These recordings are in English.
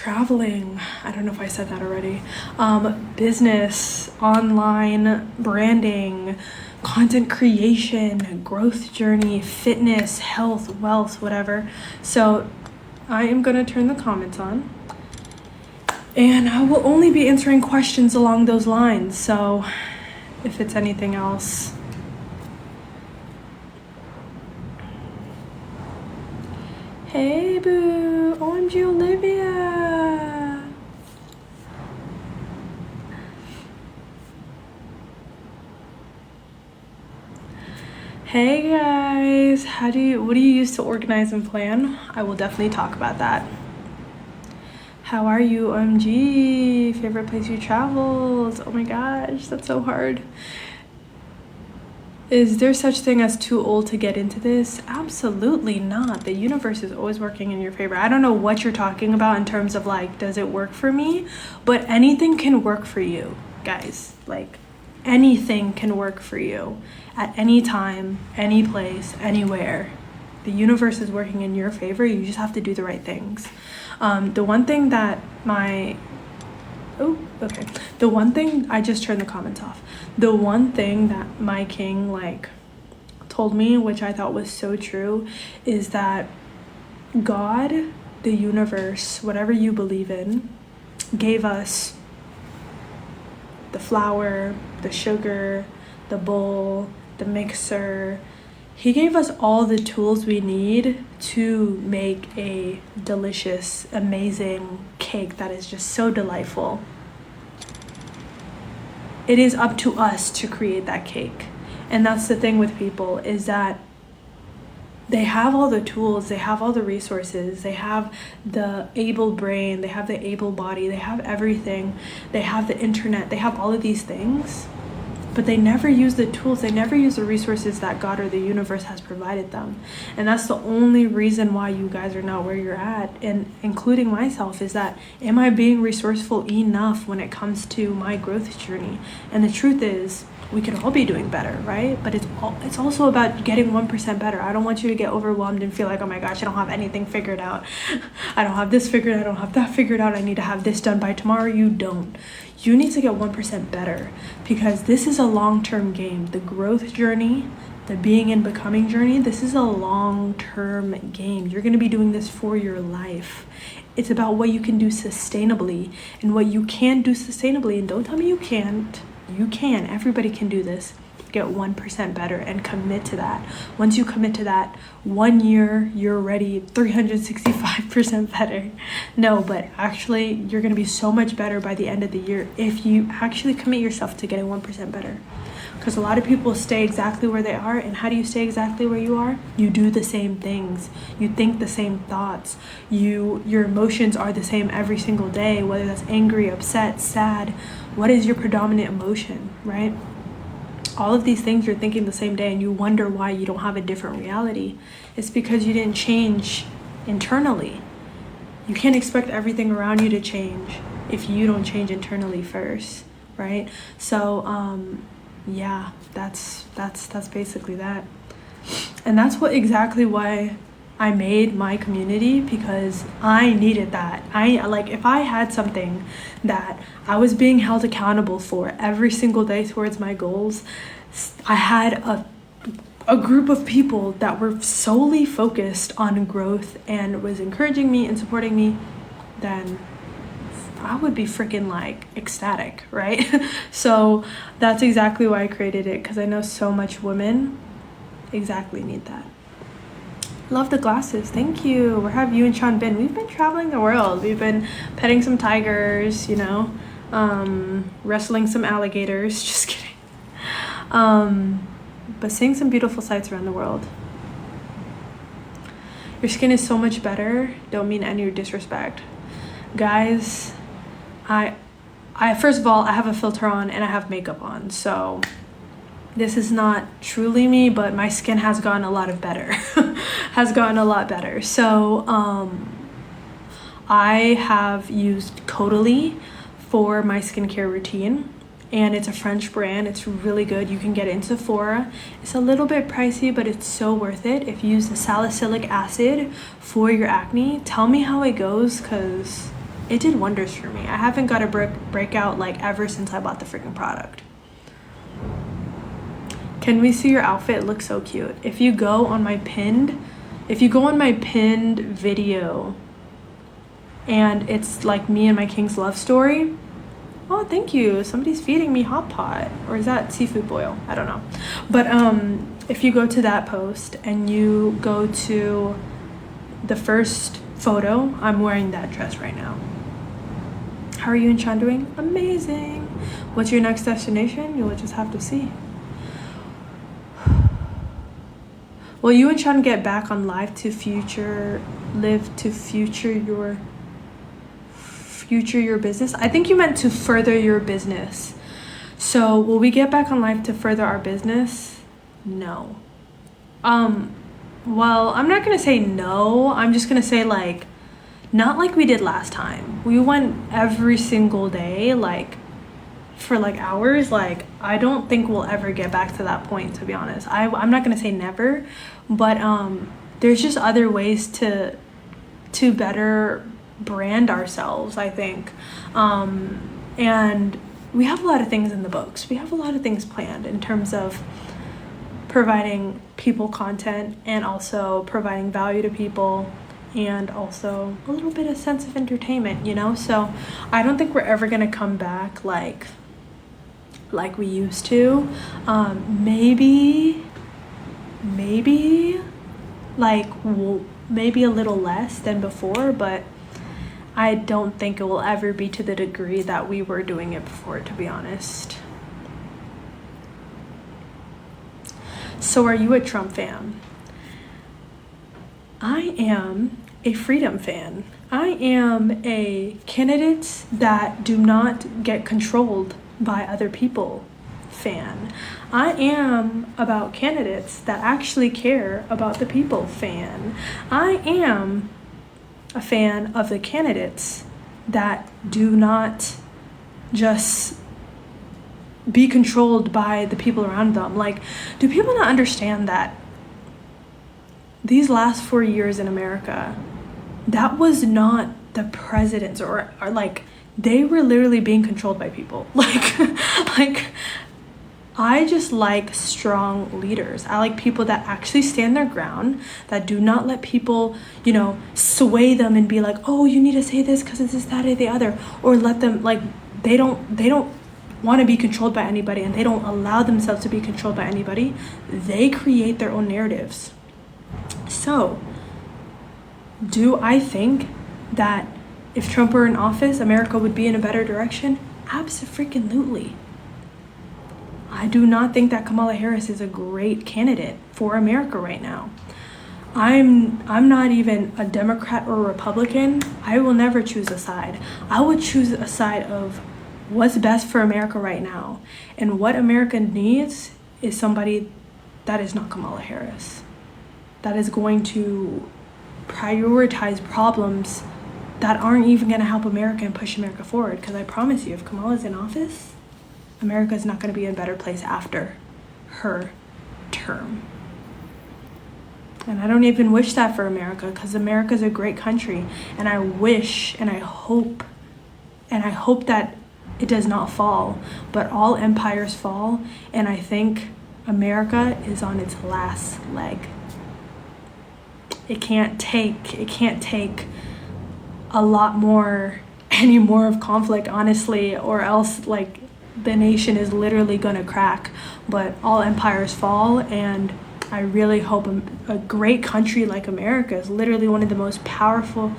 traveling. I don't know if I said that already. Business, online branding, content creation, growth journey, fitness, health, wealth, whatever. So I am going to turn the comments on, and I will only be answering questions along those lines. So if it's anything else, hey boo, OMG Olivia. Hey guys, what do you use to organize and plan? I will definitely talk about that. How are you, OMG? Favorite place you traveled? Oh my gosh, that's so hard. Is there such thing as too old to get into this? Absolutely not. The universe is always working in your favor. I don't know what you're talking about in terms of like, does it work for me? But anything can work for you, guys. Like, anything can work for you at any time, any place, anywhere. The universe is working in your favor. You just have to do the right things. The one thing that the one thing, I just turned the comments off. The one thing that my king like told me, which I thought was so true, is that God, the universe, whatever you believe in, gave us the flour, the sugar, the bowl, the mixer. He gave us all the tools we need to make a delicious, amazing cake that is just so delightful. It is up to us to create that cake. And that's the thing with people, is that they have all the tools, they have all the resources, they have the able brain, they have the able body, they have everything, they have the internet, they have all of these things, but they never use the tools, they never use the resources that God or the universe has provided them. And that's the only reason why you guys are not where you're at, and including myself, is that, am I being resourceful enough when it comes to my growth journey? And the truth is, we could all be doing better, right? But it's also about getting 1% better. I don't want you to get overwhelmed and feel like, oh my gosh, I don't have anything figured out. I don't have this figured out. I don't have that figured out. I need to have this done by tomorrow. You don't. You need to get 1% better, because this is a long-term game. The growth journey, the being and becoming journey, this is a long-term game. You're going to be doing this for your life. It's about what you can do sustainably and what you can do sustainably. And don't tell me you can't. You can. Everybody can do this. Get 1% better and commit to that. Once you commit to that, 1 year, you're ready 365% better. No, but actually, you're going to be so much better by the end of the year if you actually commit yourself to getting 1% better. Because a lot of people stay exactly where they are. And how do you stay exactly where you are? You do the same things. You think the same thoughts. Your emotions are the same every single day, whether that's angry, upset, sad. What is your predominant emotion, right? All of these things you're thinking the same day, and you wonder why you don't have a different reality. It's because you didn't change internally. You can't expect everything around you to change if you don't change internally first, right? So yeah, that's basically that. And that's exactly why I made my community, because I needed that. If I had something that I was being held accountable for every single day towards my goals, I had a group of people that were solely focused on growth and was encouraging me and supporting me, then I would be freaking like ecstatic, right? So that's exactly why I created it, because I know so much women exactly need that. Love the glasses. Thank you. Where have you and Sean been? We've been traveling the world. We've been petting some tigers, wrestling some alligators. Just kidding. But seeing some beautiful sights around the world. Your skin is so much better. Don't mean any disrespect. Guys, I first of all, I have a filter on and I have makeup on. So this is not truly me, but my skin has gotten a lot better. So I have used Caudalie for my skincare routine, and it's a French brand. It's really good. You can get it in Sephora. It's a little bit pricey, but it's so worth it. If you use the salicylic acid for your acne, tell me how it goes, because it did wonders for me. I haven't got a breakout like ever since I bought the freaking product. Can we see your outfit? It looks so cute. If you go on my pinned video, and it's like me and my king's love story. Oh, thank you. Somebody's feeding me hot pot. Or is that seafood boil? I don't know. But if you go to that post and you go to the first photo, I'm wearing that dress right now. How are you and Sean doing? Amazing. What's your next destination? You'll just have to see. Will you and Sean get back on live to future your business? I think you meant to further your business. So will we get back on live to further our business? No. Well, I'm not gonna say no. I'm just gonna say like, not like we did last time. We went every single day, like for like hours. Like, I don't think we'll ever get back to that point, to be honest. I'm not gonna say never, but there's just other ways to better brand ourselves, I think. And we have a lot of things in the books. We have a lot of things planned in terms of providing people content and also providing value to people, and also a little bit of sense of entertainment, you know? So I don't think we're ever gonna come back like we used to. Maybe like maybe a little less than before, but I don't think it will ever be to the degree that we were doing it before, to be honest. So are you a Trump fan? I am a freedom fan. I am a candidate that do not get controlled by other people fan. I am about candidates that actually care about the people fan. I am a fan of the candidates that do not just be controlled by the people around them. Like, do people not understand that these last 4 years in America, that was not the presidents or like, they were literally being controlled by people. Like I just like strong leaders. I like people that actually stand their ground, that do not let people, you know, sway them and be like, oh, you need to say this because it's this, that, or the other, or let them, like, they don't want to be controlled by anybody, and they don't allow themselves to be controlled by anybody. They create their own narratives. So, do I think that if Trump were in office, America would be in a better direction? Abso-freaking-lutely. I do not think that Kamala Harris is a great candidate for America right now. I'm not even a Democrat or Republican. I will never choose a side. I would choose a side of what's best for America right now. And what America needs is somebody that is not Kamala Harris, that is going to prioritize problems that aren't even going to help America and push America forward. Because I promise you, if Kamala's in office, America is not going to be in a better place after her term. And I don't even wish that for America, because America is a great country. And I wish and I hope that it does not fall. But all empires fall. And I think America is on its last leg. It can't take a lot more, any more of conflict, honestly, or else like the nation is literally gonna crack. But all empires fall, and I really hope a great country like America is literally one of the most powerful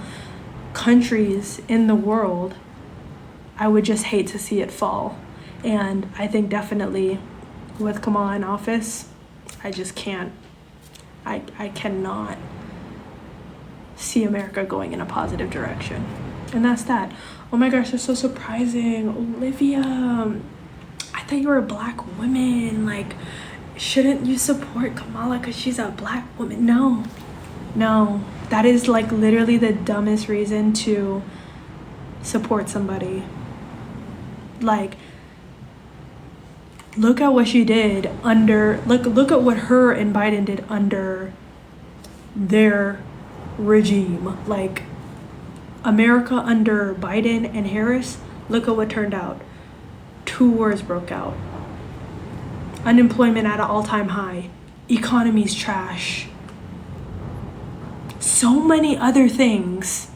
countries in the world. I would just hate to see it fall. And I think definitely with Kamala in office, I just can't, I cannot see America going in a positive direction. And that's that. Oh my gosh, that's so surprising. Olivia, I thought you were a black woman. Like, shouldn't you support Kamala because she's a black woman? No, that is like literally the dumbest reason to support somebody. Like, look at what she did under, look at what her and Biden did under their regime. Like, America under Biden and Harris, look at what turned out. 2 wars broke out. Unemployment at an all-time high. Economy's trash. So many other things.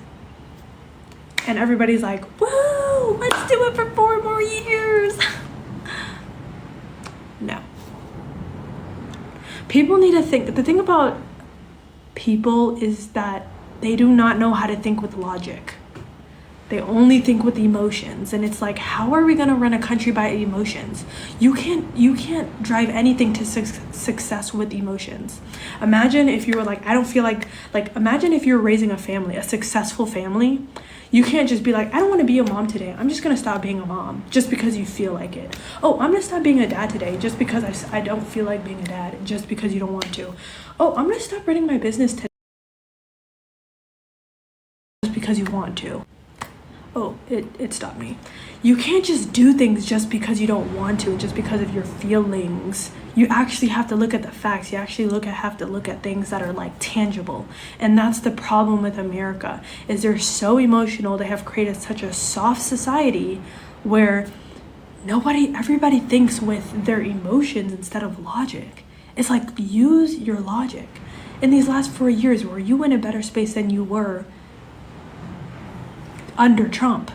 And everybody's like, woo, let's do it for 4 more years. No. People need to think. The thing about people is that they do not know how to think with logic. They only think with emotions. And it's like, how are we going to run a country by emotions? You can't drive anything to success with emotions. Imagine if you were like, I don't feel like imagine if you're raising a family, a successful family. You can't just be like, I don't want to be a mom today. I'm just going to stop being a mom just because you feel like it. Oh, I'm going to stop being a dad today just because I don't feel like being a dad, just because you don't want to. Oh, I'm going to stop running my business today just because you want to. Oh, it stopped me. You can't just do things just because you don't want to, just because of your feelings. You actually have to look at the facts. You actually have to look at things that are like tangible. And that's the problem with America, is they're so emotional. They have created such a soft society where everybody thinks with their emotions instead of logic. It's like, use your logic. In these last 4 years, were you in a better space than you were under Trump?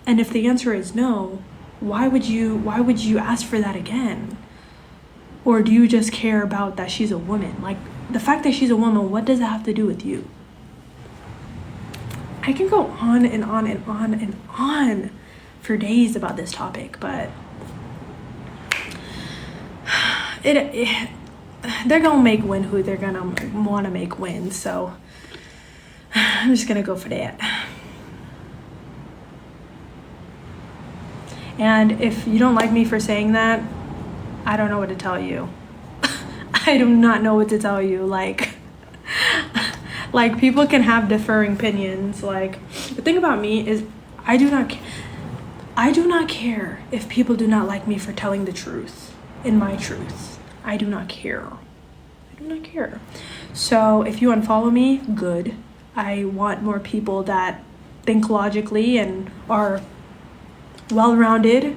And if the answer is no, why would you ask for that again? Or do you just care about that she's a woman? Like, the fact that she's a woman, what does that have to do with you? I can go on and on and on and on for days about this topic, but they're gonna make win who they're gonna want to make win. So I'm just gonna go for that. And if you don't like me for saying that, I don't know what to tell you. I do not know what to tell you. Like people can have differing opinions. Like, the thing about me is I do not care if people do not like me for telling the truth in my truth. I do not care. I do not care. So if you unfollow me, good. I want more people that think logically and are well-rounded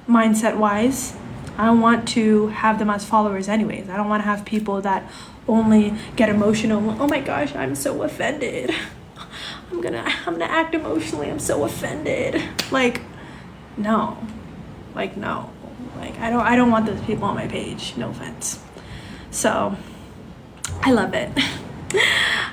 mindset-wise. I don't want to have them as followers anyways. I don't want to have people that only get emotional. Oh my gosh, I'm so offended. I'm gonna act emotionally. I'm so offended. Like, no. No. I don't want those people on my page. No offense. So I love it.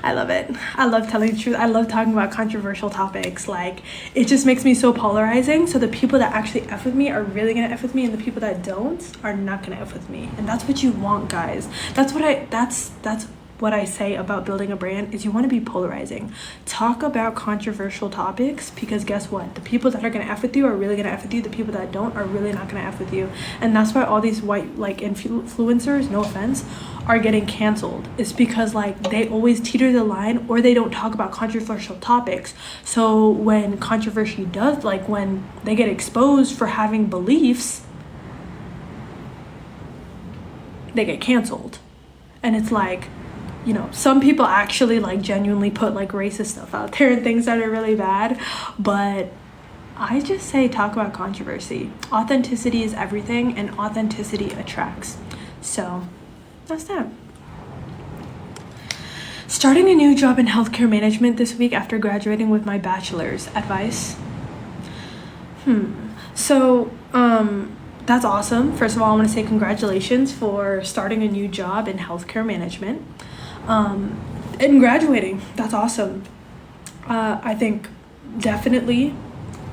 I love it. I love telling the truth. I love talking about controversial topics. Like, it just makes me so polarizing. So the people that actually F with me are really gonna F with me, and the people that don't are not gonna F with me. And that's what you want, guys. That's what I say about building a brand, is you want to be polarizing. Talk about controversial topics, because guess what? The people that are gonna F with you are really gonna F with you. The people that don't are really not gonna F with you. And that's why all these white influencers, no offense, are getting canceled. It's because they always teeter the line, or they don't talk about controversial topics. So when controversy does, when they get exposed for having beliefs, they get canceled. And it's some people actually genuinely put racist stuff out there and things that are really bad, but I just say talk about controversy. Authenticity is everything, and authenticity attracts. So that's that. Starting a new job in healthcare management this week after graduating with my bachelor's. Advice? So that's awesome. First of all, I want to say congratulations for starting a new job in healthcare management. And graduating, that's awesome. I think definitely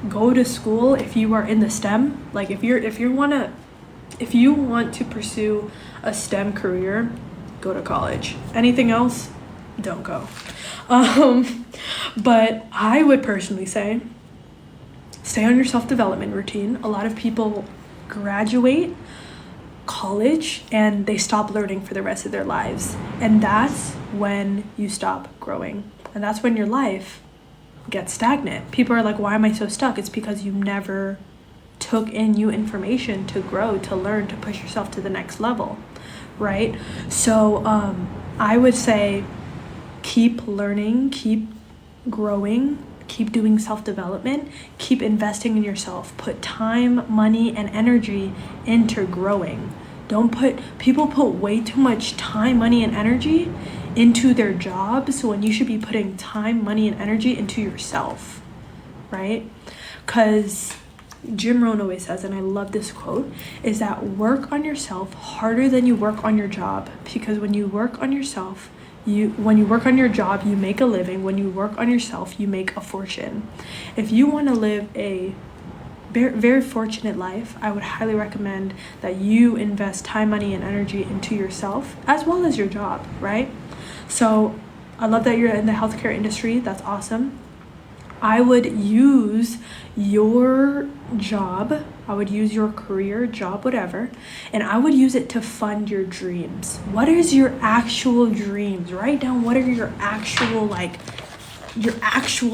go to school if you are in the STEM. If you want to pursue a STEM career, go to college. Anything else, don't go. But I would personally say stay on your self-development routine. A lot of people graduate college and they stop learning for the rest of their lives, and that's when you stop growing, and that's when your life gets stagnant. People are like, why am I so stuck? It's because you never took in new information to grow, to learn, to push yourself to the next level, right? So I would say keep learning, keep growing, keep doing self-development, keep investing in yourself. Put time, money, and energy into growing. People put way too much time, money, and energy into their jobs when you should be putting time, money, and energy into yourself, right? Because Jim Rohn always says, and I love this quote, is that work on yourself harder than you work on your job. Because when you work on yourself, when you work on your job, you make a living. When you work on yourself, you make a fortune. If you want to live a very, very fortunate life, I would highly recommend that you invest time, money, and energy into yourself as well as your job, right? So I love that you're in the healthcare industry. That's awesome. I would use your job, I would use your career, job, whatever, and I would use it to fund your dreams. What is your actual dreams? Write down what are your actual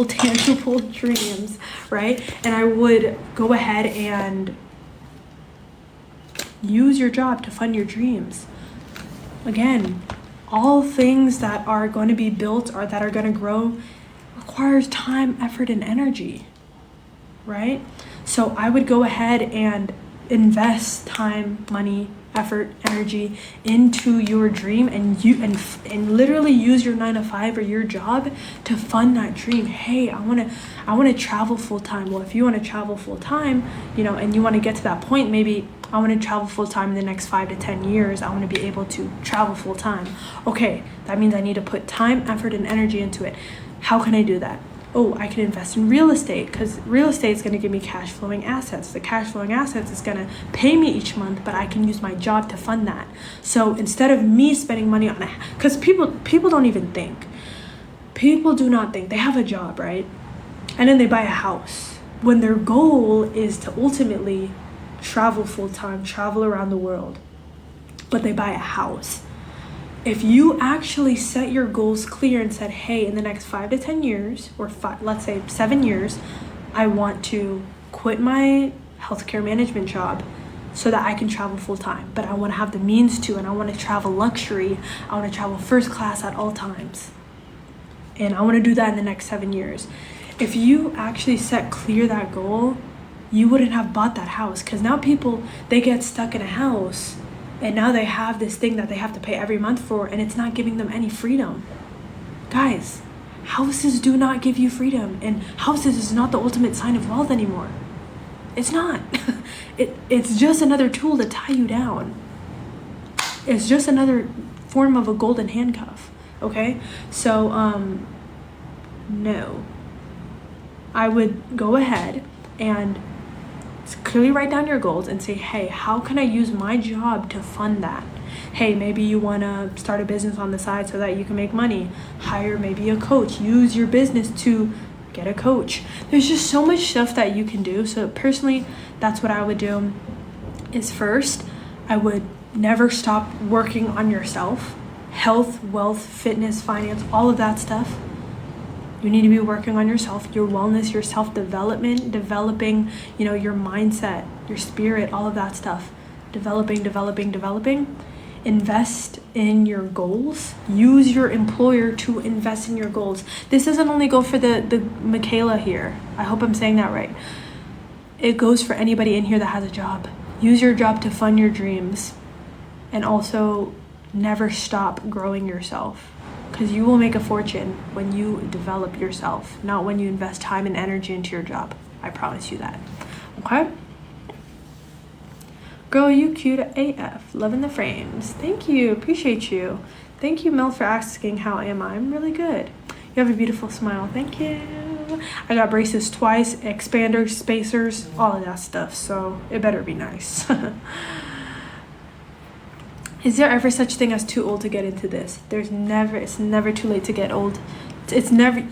tangible dreams, right? And I would go ahead and use your job to fund your dreams. Again, all things that are going to be built or that are going to grow requires time, effort, and energy, right? So I would go ahead and invest time, money, effort, energy into your dream, and literally use your 9 to 5 or your job to fund that dream. Hey, I want to travel full time. Well, if you want to travel full time, and you want to get to that point, maybe I want to travel full time in the next 5 to 10 years. I want to be able to travel full time. Okay, that means I need to put time, effort, and energy into it. How can I do that? Oh, I can invest in real estate, because real estate is going to give me cash flowing assets. The cash flowing assets is going to pay me each month, but I can use my job to fund that. So instead of me spending money on because people don't even think. People do not think. They have a job, right? And then they buy a house when their goal is to ultimately travel full time, travel around the world, but they buy a house. If you actually set your goals clear and said, hey, in the next 5 to 10 years, or let's say 7 years, I want to quit my healthcare management job so that I can travel full time, but I want to have the means to, and I want to travel luxury. I want to travel first class at all times. And I want to do that in the next 7 years. If you actually set clear that goal, you wouldn't have bought that house, because now people, they get stuck in a house. And now they have this thing that they have to pay every month for, and it's not giving them any freedom. Guys, houses do not give you freedom, and houses is not the ultimate sign of wealth anymore. It's not. It's just another tool to tie you down. It's just another form of a golden handcuff, okay? So, no. I would go ahead and clearly write down your goals and say, hey, how can I use my job to fund that? Hey, maybe you want to start a business on the side so that you can make money. Hire maybe a coach. Use your business to get a coach. There's just so much stuff that you can do. So personally, that's what I would do. Is first, I would never stop working on yourself. Health, wealth, fitness, finance, all of that stuff. You need to be working on yourself, your wellness, your self-development, developing, your mindset, your spirit, all of that stuff. Developing. Invest in your goals. Use your employer to invest in your goals. This doesn't only go for the Michaela here. I hope I'm saying that right. It goes for anybody in here that has a job. Use your job to fund your dreams. And also never stop growing yourself. Because you will make a fortune when you develop yourself, not when you invest time and energy into your job. I promise you that. Okay? Girl, you cute AF. Loving the frames. Thank you. Appreciate you. Thank you, Mel, for asking how am I. I'm really good. You have a beautiful smile. Thank you. I got braces twice, expanders, spacers, all of that stuff. So it better be nice. Is there ever such thing as too old to get into this? It's never too late to get old. It's never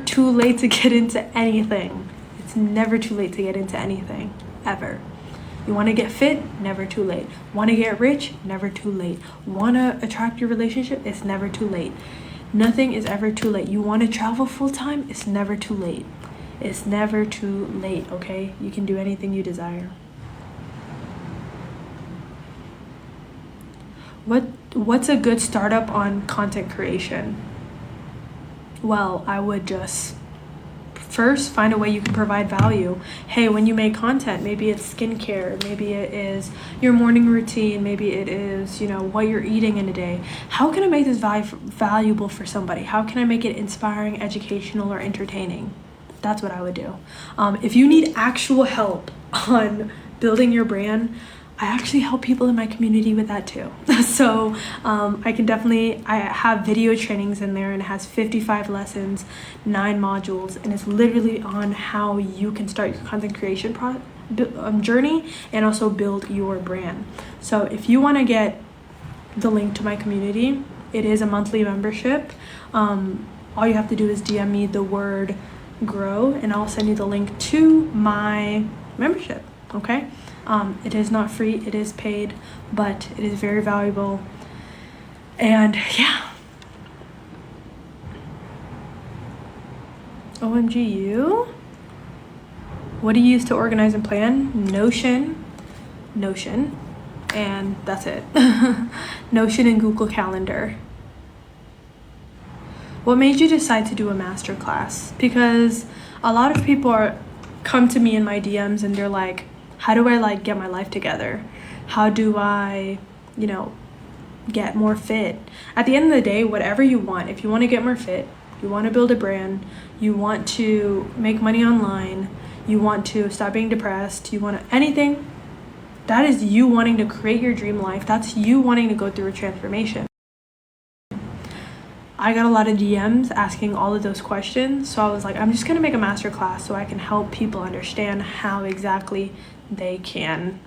too late to get into anything. It's never too late to get into anything, ever. You want to get fit? Never too late. Want to get rich? Never too late. Want to attract your relationship? It's never too late. Nothing is ever too late. You want to travel full time? It's never too late. It's never too late, okay? You can do anything you desire. What's a good startup on content creation? well, I would just first find a way you can provide value. Hey, when you make content, maybe it's skincare, maybe it is your morning routine, maybe it is, what you're eating in a day. How can I make this valuable for somebody? How can I make it inspiring, educational, or entertaining? That's what I would do. If you need actual help on building your brand, I actually help people in my community with that too. So I have video trainings in there, and it has 55 lessons, 9 modules, and it's literally on how you can start your content creation journey and also build your brand. So if you want to get the link to my community, it is a monthly membership. All you have to do is DM me the word grow, and I'll send you the link to my membership. Okay? It is not free, it is paid, but it is very valuable. And yeah. OMG, you? What do you use to organize and plan? Notion, and that's it. Notion and Google Calendar. What made you decide to do a masterclass? Because a lot of people come to me in my DMs and they're like, how do I get my life together? How do I, get more fit? At the end of the day, whatever you want, if you want to get more fit, you want to build a brand, you want to make money online, you want to stop being depressed, you want to, anything, that is you wanting to create your dream life. That's you wanting to go through a transformation. I got a lot of DMs asking all of those questions. So I was like, I'm just going to make a masterclass so I can help people understand how exactly they can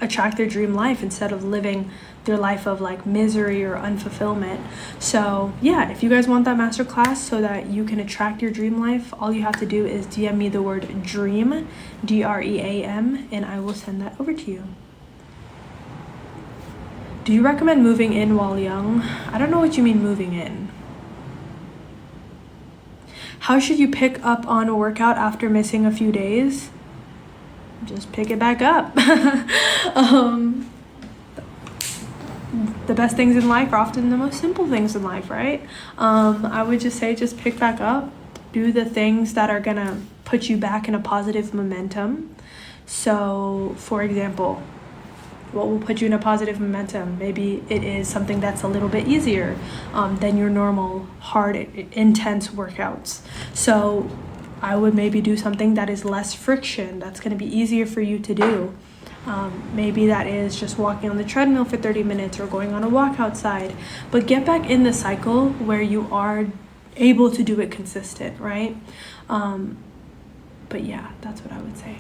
attract their dream life instead of living their life of misery or unfulfillment. So yeah, if you guys want that masterclass so that you can attract your dream life, all you have to do is DM me the word dream, DREAM, and I will send that over to you. Do you recommend moving in while young? I don't know what you mean moving in. How should you pick up on a workout after missing a few days? Just pick it back up. The best things in life are often the most simple things in life, right? I would just say just pick back up. Do the things that are gonna put you back in a positive momentum. So, for example, what will put you in a positive momentum? Maybe it is something that's a little bit easier than your normal hard, intense workouts. So I would maybe do something that is less friction, that's going to be easier for you to do. Maybe that is just walking on the treadmill for 30 minutes or going on a walk outside. But get back in the cycle where you are able to do it consistent, right? But yeah, that's what I would say.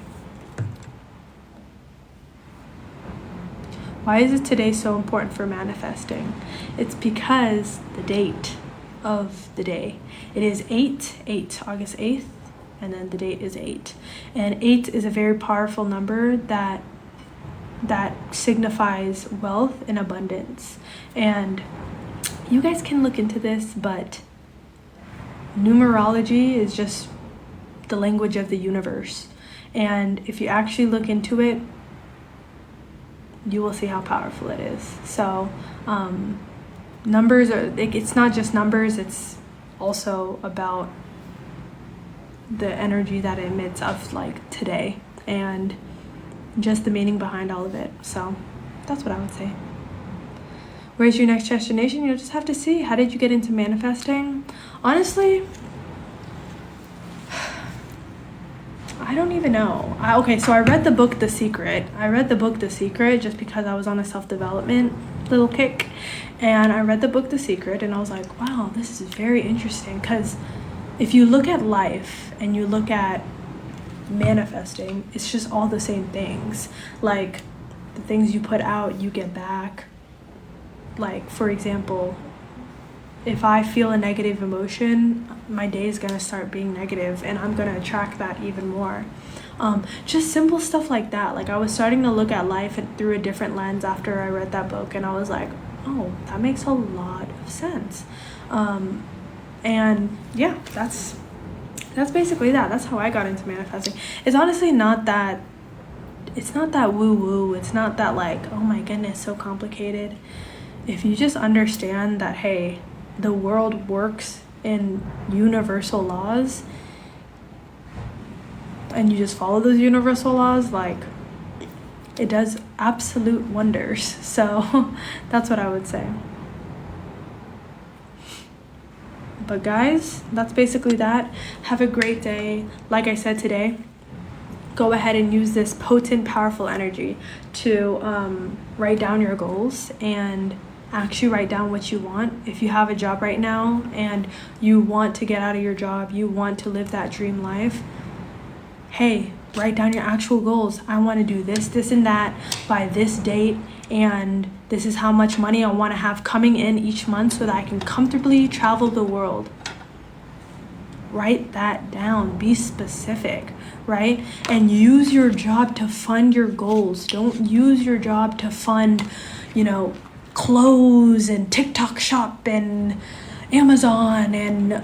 Why is it today so important for manifesting? It's because the date of the day. It is 8, August 8th, and then the date is 8. And 8 is a very powerful number that signifies wealth and abundance. And you guys can look into this, but numerology is just the language of the universe. And if you actually look into it, you will see how powerful it is. So numbers it's not just numbers, it's also about the energy that it emits of today and just the meaning behind all of it. So that's what I would say. Where's your next destination? You'll just have to see. How did you get into manifesting? Honestly, I don't even know. So I read the book The Secret. Just because I was on a self-development little kick. And I read the book The Secret and I was like, wow, this is very interesting. Because if you look at life and you look at manifesting, it's just all the same things. The things you put out, you get back. For example, if I feel a negative emotion, my day is going to start being negative and I'm going to attract that even more. Just simple stuff like that. I was starting to look at life through a different lens after I read that book, and I was like, oh, that makes a lot of sense. And yeah, that's basically that. That's how I got into manifesting. It's honestly not that woo-woo. It's not that oh my goodness, so complicated. If you just understand that, hey, the world works in universal laws and you just follow those universal laws, like, it does absolute wonders. So that's what I would say. But guys, that's basically that. Have a great day. Like I said today, go ahead and use this potent, powerful energy to write down your goals and actually write down what you want. If you have a job right now and you want to get out of your job, you want to live that dream life, hey, write down your actual goals. I want to do this, this, and that by this date, and this is how much money I want to have coming in each month so that I can comfortably travel the world. Write that down. Be specific, right? And use your job to fund your goals. Don't use your job to fund, clothes and TikTok shop and Amazon and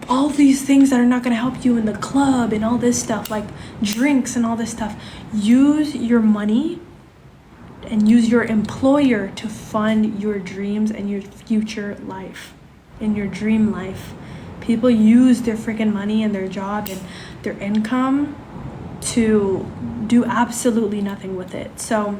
all these things that are not going to help you in the club and all this stuff, like drinks and all this stuff. Use your money and use your employer to fund your dreams and your future life, in your dream life. People use their freaking money and their job and their income to do absolutely nothing with it. So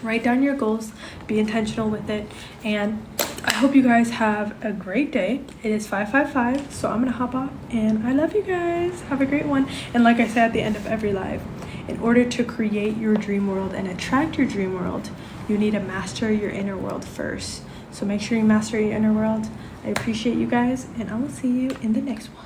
write down your goals, be intentional with it, and I hope you guys have a great day. It is 5:55, so I'm gonna hop off, and I love you guys. Have a great one. And like I said at the end of every live, in order to create your dream world and attract your dream world, you need to master your inner world first. So make sure you master your inner world. I appreciate you guys, and I will see you in the next one.